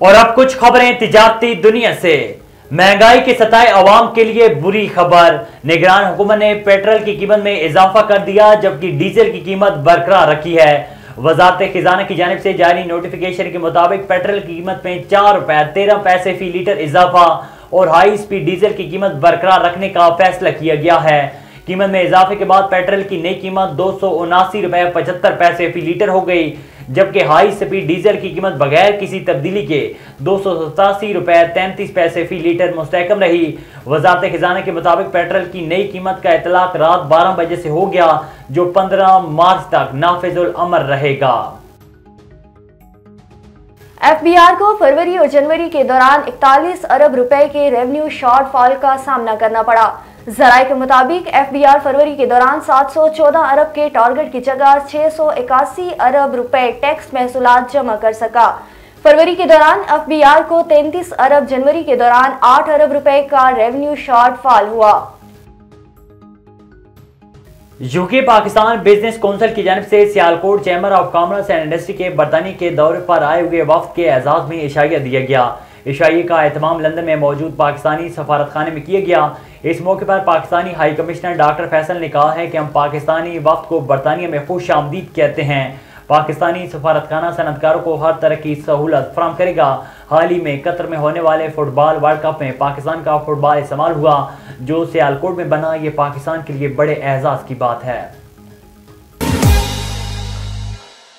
और अब कुछ खबरें तिजारती दुनिया से। महंगाई के सताए अवाम के लिए बुरी खबर। निगरान हुकूमत ने पेट्रोल की कीमत में इजाफा कर दिया, जबकि डीजल की कीमत बरकरार रखी है। वजारत खजाना की जानिब से जारी नोटिफिकेशन के मुताबिक पेट्रोल की कीमत में 4 रुपए 13 पैसे फी लीटर इजाफा और हाई स्पीड डीजल की कीमत बरकरार रखने का फैसला किया गया है। कीमत में इजाफे के बाद पेट्रोल की नई कीमत 279 रुपए 75 पैसे फी लीटर हो गई, जबकि हाई स्पीड डीजल की कीमत बगैर किसी तब्दीली के 287 रुपए 33 पैसे फी लीटर मुस्तहकम रही। वजारत खजाना के मुताबिक पेट्रोल की नई कीमत का इतलाक रात 12 बजे से हो गया, जो 15 मार्च तक नाफिजुल अमल रहेगा। एफबीआर को फरवरी और जनवरी के दौरान 41 अरब रुपए के रेवेन्यू शॉर्टफॉल का सामना करना पड़ा। जराये के मुताबिक एफबीआर फरवरी के दौरान 714 अरब के टारगेट की जगह 681 अरब रुपए टैक्स महसूलात जमा कर सका। फरवरी के दौरान एफबीआर को 33 अरब, जनवरी के दौरान 8 अरब रुपए का रेवेन्यू शॉर्टफॉल हुआ। यूके पाकिस्तान बिजनेस कौंसिल की जानिब से Sialkot chamber of commerce and industry के बरतानिया के दौरे पर आए हुए वफ्द के एजाज में इशाइया दिया गया। इशाइये का एहतमाम लंदन में मौजूद पाकिस्तानी सफारतखाने में किया गया। इस मौके पर Pakistani high commissioner doctor Faisal ने कहा है कि हम पाकिस्तानी वफ्द को बरतानिया में खुश आमदीद कहते हैं। पाकिस्तानी सफारतखाना सनतकारों को हर तरह की सहूलत फराहम करेगा। हाल ही में कतर में होने वाले फुटबॉल वर्ल्ड कप में पाकिस्तान का फुटबॉल इस्तेमाल हुआ, जो सियालकोट में बना। ये पाकिस्तान के लिए बड़े एजाज की बात है।